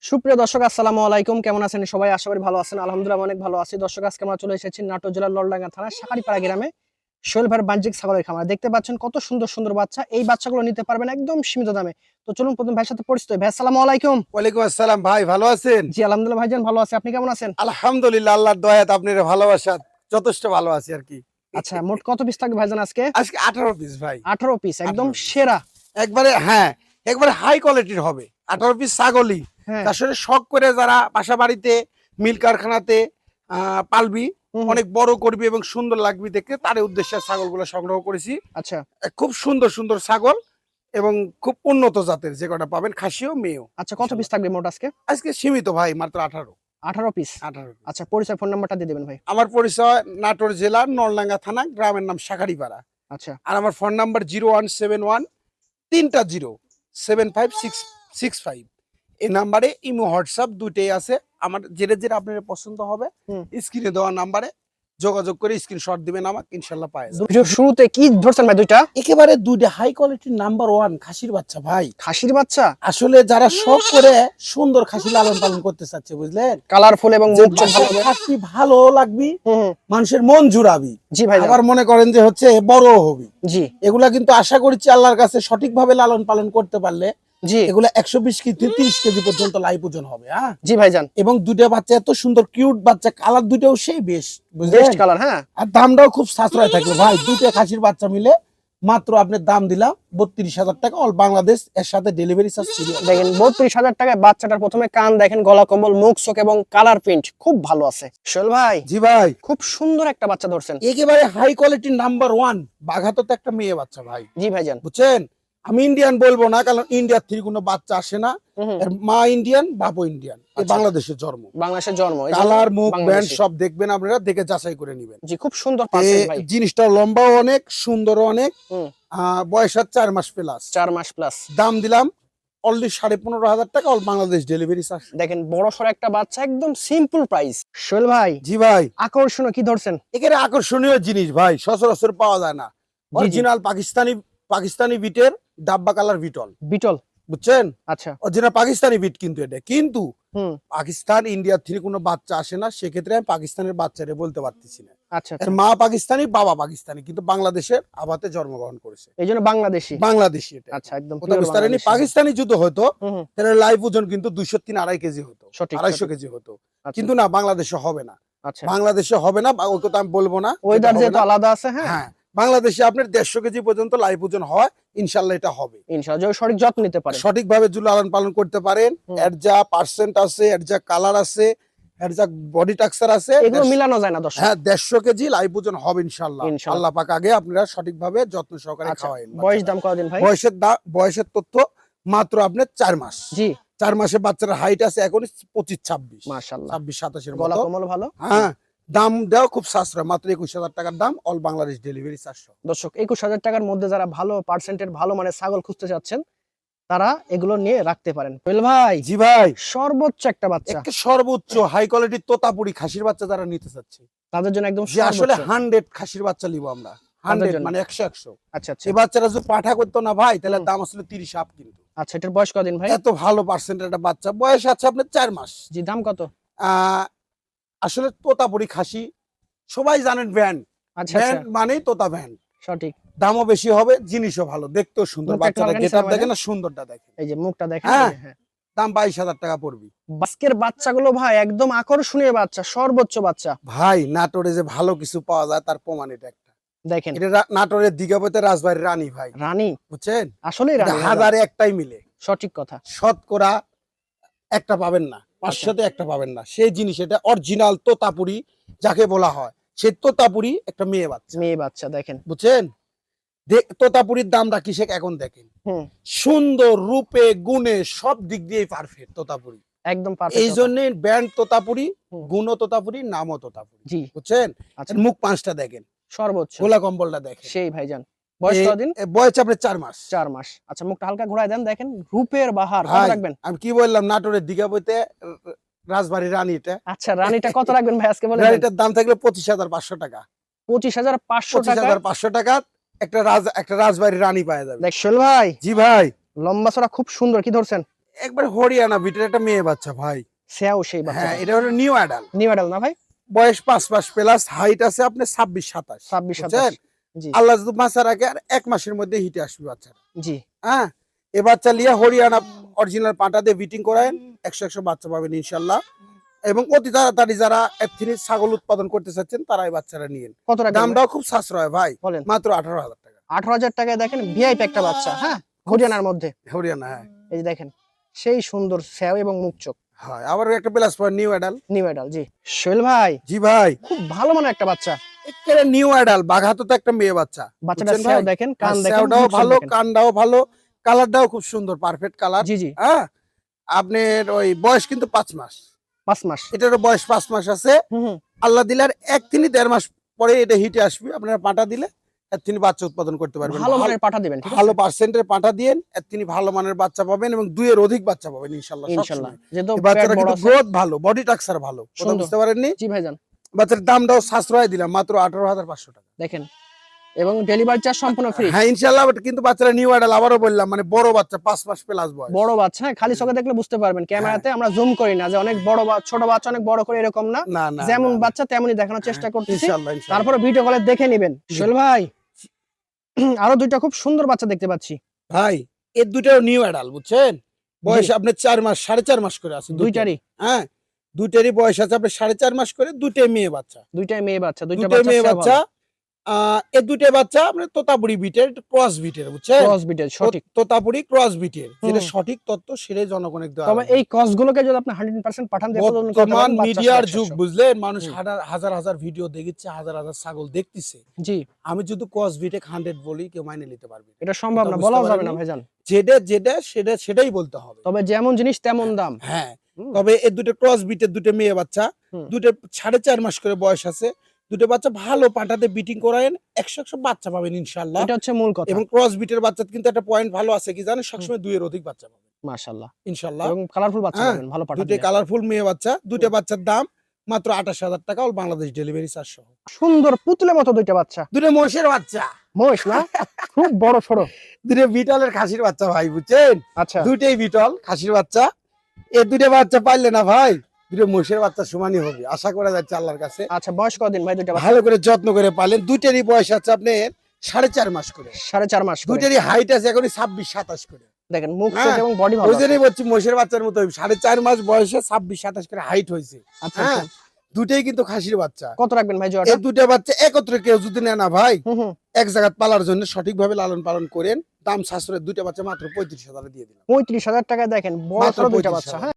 সুপ্রিয় দর্শক আসসালামু আলাইকুম, কেমন আছেন সবাই? আশা করি ভালো আছেন। আলহামদুলিল্লাহ অনেক ভালো আছি। দর্শক আজকে আমরা চলে এসেছি নাটোর জেলার নলডাঙ্গা থানার শাকারীপাড়া গ্রামে সোহেল ভাইয়ের বাণিজ্যিক ছাগলের খামার। দেখতে পাচ্ছেন কত সুন্দর সুন্দর বাচ্চা। এই বাচ্চাগুলো নিতে পারবেন একদম সীমিত দামে। তো চলুন প্রথম ভাইয়ের সাথে পরিচিত হই। ভাই আসসালামু আলাইকুম। ওয়ালাইকুম আসসালাম ভাই, ভালো আছেন? জি আলহামদুলিল্লাহ ভাইজান ভালো আছি, আপনি কেমন আছেন? আলহামদুলিল্লাহ, আল্লাহর দয়াতে আপনার ভালোবাসা যথেষ্ট ভালো আছি আর কি। আচ্ছা, মোট কত পিস থাকবে ভাইজান আজকে? আজকে 18 পিস ভাই। 18 পিস, একদম 18 পিস। সেরা। একবারে হ্যাঁ, একবারে হাই কোয়ালিটির হবে। 18 পিস ছাগলই হ্যাঁ। আসলে শখ করে যারা বাসা বাড়িতে মিল কারখানাতে পালবি, অনেক বড় করবি এবং সুন্দর লাগবি দেখতে, তার উদ্দেশ্যে ছাগলগুলো সংগ্রহ করেছি। আচ্ছা খুব সুন্দর সুন্দর ছাগল এবং খুব উন্নত জাতের, যে কটা পাবেন খাসিও মেয়েও। আচ্ছা, কত পিস থাকবে মোট আজকে? আজকে সীমিত ভাই, মাত্র 18 পিস। 18 পিস। আচ্ছা, পরিচয় ফোন নাম্বারটা দিয়ে দিবেন ভাই। আমার পরিচয় নাটোর জেলার নলডাঙ্গা থানা, গ্রামের নাম শাকারীপাড়া। আচ্ছা আর আমার ফোন নাম্বার 0171 3075665। এই নাম্বারে ইমো হোয়াটসঅ্যাপ দুইটাই আছে। আমার যেটা যেটা আপনার পছন্দ হবে স্ক্রিনে দেওয়া নাম্বারে যোগাযোগ করে স্ক্রিনশট দিবেন, আমাকে ইনশাল্লাহ পাওয়া যাবে। ভিডিও শুরুতে কি ধরছেন ভাই? দুইটা একেবারে দুইটা হাই কোয়ালিটির নাম্বার 1 খাসির বাচ্চা ভাই। খাসির বাচ্চা, আসলে যারা শখ করে সুন্দর খাসি লালন পালন করতে চাচ্ছে, বুঝলেন, কালারফুল এবং মুখ চোখ ভালো হবে। খাসি ভালো লাগবি, হুম, মানুষের মন জুড়াবি। জি ভাই। আবার মনে করেন যে হচ্ছে বড় হবি। জি এগুলা কিন্তু আশা করছি আল্লাহর কাছে সঠিকভাবে লালন পালন করতে পারলে জি এগুলা 120 কেজি 30 কেজি পর্যন্ত লাইভ ওজন হবে। হ্যাঁ জি ভাইজান, এবং দুইটা বাচ্চা এত সুন্দর কিউট বাচ্চা, কালার দুইটাও সেই বেশ, বুঝলেন, বেস্ট কালার। হ্যাঁ, আর দামটাও খুব সাশ্রয় থাকলো ভাই। দুইটা খাসির বাচ্চা মিলে মাত্র আপনার দাম দিলাম 32,000 টাকা, অল বাংলাদেশ, এর সাথে ডেলিভারি চার্জ ফ্রি। দেখেন 32,000 টাকায় বাচ্চাটার প্রথমে কান দেখেন, গলা কম্বল, মুখ চোখ এবং কালার প্রিন্ট খুব ভালো আছে। সোহেল ভাই, জি ভাই, খুব সুন্দর একটা বাচ্চা ধরছেন। একেবারে হাই কোয়ালিটির নাম্বার 1 বাঘাতো তো একটা মেয়ে বাচ্চা ভাই। জি ভাইজান, বুঝছেন, আমি ইন্ডিয়ান বলবো না, কারণ ইন্ডিয়ার থেকে কোনো বাচ্চা আসে না। হুম, এর মা ইন্ডিয়ান, বাপও ইন্ডিয়ান, আচ্ছা। বাংলাদেশের জন্ম। বাংলাদেশের জন্ম, এই জন্য কালার, মুখ, ব্যান্ড বাংলাদেশি। সব দেখবেন আপনারা, দেখে যাচাই করে নেবেন। জি, খুব সুন্দর পার্সেন্ট ভাই। জিনিসটা লম্বাও অনেক, সুন্দর অনেক। হুম, বয়স 4 মাস প্লাস। 4 মাস প্লাস। দাম দিলাম অনলি 15,500 টাকা, অল বাংলাদেশ ডেলিভারি চার্জ। দেখেন বড় সড় একটা বাচ্চা, একদম সিম্পল প্রাইস। সোহেল ভাই, জি ভাই, আকর্ষণীয় কি ধরছেন? এখানে আকর্ষণীয় জিনিস ভাই সচরাচর পাওয়া যায় না। জি। অরিজিনাল পাকিস্তানি বিটের ডাব্বা কালার বিটল, বিটল, বুঝছেন, আচ্ছা। অরিজিনাল পাকিস্তানি বিট কিন্তু এটা। কিন্তু হুম, পাকিস্তান ইন্ডিয়ার থেকে কোনো বাচ্চা আসে না, সেক্ষেত্রে আমি পাকিস্তানের বাচ্চারে বলতে পারতেছি না। আচ্ছা এর আচ্ছা, মা পাকিস্তানি, বাবা পাকিস্তানি, কিন্তু বাংলাদেশের আবাতে জন্মগ্রহণ করেছে। এই জন্য বাংলাদেশি। বাংলাদেশি এটা। আচ্ছা, একদম কোথাও বিস্তারিত পাকিস্তানি যুদ্ধ হতো, হুম, তাহলে লাইভ ওজন কিন্তু 203-2.5 কেজি হতো, সঠিক, 250 সঠিক। কেজি হতো। আচ্ছা, কিন্তু না, বাংলাদেশে হবে না, আচ্ছা। বাংলাদেশে হবে না, ওই কথা আমি বলবো না। ওয়েদার এটা হবে যেহেতু না। আলাদা আছে, হ্যাঁ, হ্যাঁ, বাংলাদেশে আপনার 150 কেজি পর্যন্ত লাইভ ওজন হয়, ইনশাল্লাহ এটা হবে। ইনশাআল্লাহ যদি সঠিক যত্ন নিতে পারে। সঠিকভাবে যদি লালন পালন করতে পারেন, হুম। এর যা পার্সেন্ট আছে, এর যা কালার আছে, এর যা বডি টাক্সার আছে, এগুলো মিলানো যায় না দর্শক। হ্যাঁ 150 কেজি লাইভ ওজন হবে ইনশাল্লাহ। ইনশাআল্লাহ। আল্লাহ পাক আগে আপনারা সঠিকভাবে যত্ন সহকারে আচ্ছা, খাওয়াইন। বয়স দাম কতদিন ভাই? বয়সের তথ্য মাত্র আপনার 4 মাস। জি, 4 মাসে বাচ্চার হাইট আছে এখন 25-26, মাশাআল্লাহ, 26-27 এর গলা মতো। কোমল ভালো। হ্যাঁ, দাম দেওয়া খুব সাশ্রয়, মাত্র 21,000 টাকার দাম, অল বাংলাদেশ ডেলিভারি 400। দর্শক 21,000 টাকার মধ্যে যারা ভালো পার্সেন্টের ভালো মানে ছাগল খুঁজতে চাচ্ছেন, তারা এগুলো নিয়ে রাখতে পারেন। সোহেল ভাই, জি ভাই, সর্বোচ্চ একটা বাচ্চা, একটা সর্বোচ্চ হাই কোয়ালিটির তোতাপুরি খাসির বাচ্চা যারা নিতে চাচ্ছে, তাদের জন্য একদম যে আসলে সর্বোচ্চ। 100 খাসির বাচ্চা নিব আমরা, 100 জন্য। মানে 100। আচ্ছা আচ্ছা, এই বাচ্চারা যদি পাঠা করতো না ভাই, তাহলে হুম। দাম আসলে 30 আপ। কিন্তু আচ্ছা, এটার বয়স কতদিন ভাই? এত ভালো পার্সেন্টের একটা বাচ্চা, বয়স আছে আপনার 4 মাস। জি, দাম কত? আসলে তোতাপুরি খাসি সবাই জানেন, ব্যান্ড আচ্ছা আচ্ছা, ব্যান্ড মানেই তোতা ব্যান্ড। সঠিক। দামও বেশি হবে, জিনিসও ভালো, দেখতেও সুন্দর। মুখটা একটু বাচ্চারা হালকা গেটআপ নিচে দেখেন না, সুন্দরটা দেখেন। এই যে মুখটা দেখেন। হ্যাঁ। হ্যাঁ, দাম 22,000 টাকা পড়বি। বাস্কের বাচ্চাগুলো ভাই একদম আকর্ষণীয় বাচ্চা, সর্বোচ্চ বাচ্চা। ভাই নাটোরে যে ভালো কিছু পাওয়া যায় তার প্রমাণ এটা একটা। দেখেন এটা নাটোরের দিঘাপতে রাজবাড়ির রানী ভাই, রানী, বুঝছেন, আসলে এটা রানী, হাজারে একটাই মিলে, সঠিক কথা। শতকরা একটা পাবেন না, 500তে একটা পাবেন না। সেই জিনিস এটা অরিজিনাল তোতাপুরি যাকে বলা হয়, সেই তোতাপুরি একটা মেয়ে বাচ্চা, মেয়ে বাচ্চা দেখেন। বুঝছেন। তোতাপুরির দামটা কিসে এখন দেখেন, হুম, সুন্দর রূপে গুণে সব দিক দিয়ে পারফেক্ট তোতাপুরি। একদম পারফেক্ট। এই জন্য ব্যান্ড তোতাপুরি, হুম। গুণ তোতাপুরি, নামও তোতাপুরি, জি, বুঝছেন। আচ্ছা, মুখ 5টা দেখেন, সর্বোচ্চ গোলা কম্বলটা দেখেন। সেই ভাইজান। বয়স কতদিন? বয়স আপনার 4 মাস। 4 মাস। আচ্ছা, মুখটা হালকা ঘোরায় দেন, দেখেন রূপের বাহার। কত ভাই রাখবেন? আমি কি বললাম, নাটোরের দিঘা বইতে রাজবাড়ির রানী এটা। আচ্ছা, রানীটা কত রাখবেন ভাই আজকে বলে দেন? রানীটার দাম থাকলে 25,500 টাকা। 25,500 টাকা। 25,500 টাকা একটা রাজবাড়ির রানী পাওয়া যাবে। দেখ সোহেল ভাই, জি ভাই, লম্বা চড়া খুব সুন্দর, কি ধরছেন? একবার হরিয়ানা বিটের একটা মেয়ে বাচ্চা ভাই। সেও সেই বাচ্চা। হ্যাঁ, এটা হলো নিউ অ্যাডাল। নিউ অ্যাডাল না ভাই? বয়স 5 মাস প্লাস, হাইট আছে আপনার 26-27। 26-27 জি আল্লাহ যদি বাঁচা রাখে আর 1 মাসের মধ্যে হিটে আসবে বাচ্চা। জি। হ্যাঁ, এ বাচ্চা লিয়া হরিয়ানা অরিজিনাল পাঁঠা দিয়ে বিটিং করায়েন, 100 বাচ্চা পাবেন ইনশাল্লাহ। এবং অতি তাড়াতাড়ি যারা এথনিক ছাগল উৎপাদন করতে চাচ্ছেন তারা এই বাচ্চারা নিয়েন। কত টাকা? দামটাও খুব সাশ্রয় ভাই, বলেন। মাত্র 18,000 টাকা। 18,000 টাকায় দেখেন ভিআইপি একটা বাচ্চা। হ্যাঁ, হরিয়ানার মধ্যে। হরিয়ানা, হ্যাঁ। এই যে দেখেন সেই সুন্দর সেও এবং মুখ চোখ। হ্যাঁ, আবার একটা প্লাস পয়েন্ট নিউ অ্যাডাল। নিউ অ্যাডাল জি। সোহেল ভাই, জি ভাই, খুব ভালো মানের একটা বাচ্চা। একেবারে নিউ অ্যাডাল, বাঘাতো তো একটা মেয়ে বাচ্চা। বাচ্চাটা বুঝছেন সেও ভাই? দেখেন, কান দেখেন, সেওটাও মুখ চোখ ভালো, দেখেন। কানটাও ভালো, কালারটাও খুব সুন্দর, পারফেক্ট কালার। জি জি। হ্যাঁ, আপনার ওই বয়স কিন্তু 5 মাস। 5 মাস। এটারও বয়স 5 মাস আছে। হুম। আল্লাহ দিলে আর 1 থেকে 1.5 মাস পরে এটা হিটে আসবে। আপনারা পাঁঠা দিলে এর তিনি বাচ্চা উৎপাদন করতে পারবেন। ভালো মানের পাঠা দিবেন, ঠিক আছে? ভালো পার্সেন্টের পাঁঠা দিয়েন, এর তিনি ভালো মানের বাচ্চা পাবেন এবং 2 এর অধিক বাচ্চা পাবেন ইনশাআল্লাহ। ইনশাআল্লাহ। সবসময় যেহেতু এই বাচ্চারা পেট বড় কিন্তু আছে। গ্রোথ ভালো, বডি স্ট্রাকচার ভালো। কথা সুন্দর। বুঝতে পারেননি? জি ভাইজান। বাচ্চার দামটাও সাশ্রয় দিলাম, মাত্র 18,500 টাকা। দেখেন, এবং ডেলিভারি চার্জ সম্পূর্ণ ফ্রি। হ্যাঁ ইনশাআল্লাহ। কিন্তু বাচ্চারা নিউ অ্যাডাল, আবারও বললাম, মানে বড় বাচ্চা, 5 মাস প্লাস বয়স। বড় বাচ্চা, হ্যাঁ, খালি চোখে দেখলে বুঝতে পারবেন। ক্যামেরাতে আমরা জুম করি না যে অনেক বড় বা ছোট বাচ্চা অনেক বড় করে, এরকম না। না না, যেমন না, না। বাচ্চা তেমনই দেখানোর চেষ্টা করতেছি। ইনশাআল্লাহ, ইনশাআল্লাহ। তারপরে ভিডিও কলে দেখে নেবেন। সোহেল ভাই, আরো দুইটা খুব সুন্দর বাচ্চা দেখতে পাচ্ছি। ভাই, এর দুটাও নিউ অ্যাডাল, বুঝছেন? বয়স আপনার 4 মাস, 4.5 মাস করে আছে দুইটারই। হ্যাঁ, দুইটারই বয়স আছে আপনার 4.5 মাস করে। দুইটাই মেয়ে বাচ্চা। দুইটাই মেয়ে বাচ্চা, দুইটা দুইটাই বাচ্চা মেয়ে সেও বাচ্চা। ভালো। এই দুইটা বাচ্চা আপনার তোতাপুরি বিটের, ক্রস বিটের, বুঝছেন? ক্রস বিটের, সঠিক। তোতাপুরি ক্রস বিটের, যেটা হুম। সঠিক তথ্য সেটাই জনগণের দেওয়া তবে হবে। এই ক্রস গুলোকে যদি আপনি 100% পাঠান দিয়ে উৎপাদন করতে বর্তমান পারেন, বাচ্চা মিডিয়ার সব যুগ, 100। বুঝলেন? মানুষ হুম। হাজার হাজার ভিডিও দেখছে, হাজার হাজার ছাগল দেখতেছে। জি, আমি যদি ক্রস বিটেক 100 বলি, কেউ মাইনে নিতে পারবে না। এটা সম্ভব কথা না, বুঝতে বলাও যাবে না পারেননি? ভাইজান। সেটাই বলতে হবে। তবে যেমন জিনিস তেমন দাম। হ্যাঁ, হুম। তবে এই দুটো ক্রস বিটের দুটো মেয়ে বাচ্চা, হুম। দুটো 4.5 মাস করে বয়স আছে। দুটো বাচ্চা ভালো পাঠাতে বিটিং করায়েন, 100 বাচ্চা পাবেন ইনশাআল্লাহ। এটা হচ্ছে মূল কথা। এবং ক্রস বিটের বাচ্চা কিন্তু একটা পয়েন্ট ভালো আছে কি জানেন? সবসময় 2 এর অধিক বাচ্চা পাবেন মাশাআল্লাহ। ইনশাআল্লাহ। এবং কালারফুল বাচ্চা হ্যাঁ, পাবেন, ভালো পাঠা দুটো দিলে। কালারফুল মেয়ে বাচ্চা, দুটো বাচ্চার দাম মাত্র 28,000 টাকা, অল বাংলাদেশ ডেলিভারি চার্জ সহ। সুন্দর পুতুলের মতো দুইটা বাচ্চা। দুটো মোষের বাচ্চা, মহিষ না? খুব বড় সড়ো। দুটো বিটলের খাসির বাচ্চা ভাই, বুঝছেন? আচ্ছা, দুটোই বিটল খাসির বাচ্চা। এই দুটো বাচ্চা পাইলে না ভাই, দুটো মোষের বাচ্চা সমানই হবে, আশা করা যাচ্ছে আল্লাহর কাছে। আচ্ছা, বয়স কতদিন ভাই দুইটা বাচ্চা? ভালো করে যত্ন করে পালেন। দুইটারই বয়স আছে আপনার 4.5 মাস করে। 4.5 মাস করে। দুইটারই হাইট আছে এখনই 26-27 করে। দেখেন মুখ চোখ হ্যাঁ, এবং বডি ভালো ওই আছে। জন্যই বলছি মোষের বাচ্চার মতো 4.5 মাস বয়সে 26-27 করে হাইট হয়েছে। আচ্ছা, হ্যাঁ, আচ্ছা। দুটাই কিন্তু খাসির বাচ্চা। কত রাখবেন ভাই জোড়াটা? এই দুটো বাচ্চা একত্রে কেউ যদি নেয় না ভাই, হুম হুম। এক জায়গায় পালার জন্য সঠিকভাবে লালন পালন করেন, দাম সাশ্রয়, দুটো বাচ্চা মাত্র 35,000 দিয়ে দিলাম। 35,000 টাকায় দেখেন বড় মাত্র সড়ো দুইটা 35,000 বাচ্চা। হ্যাঁ।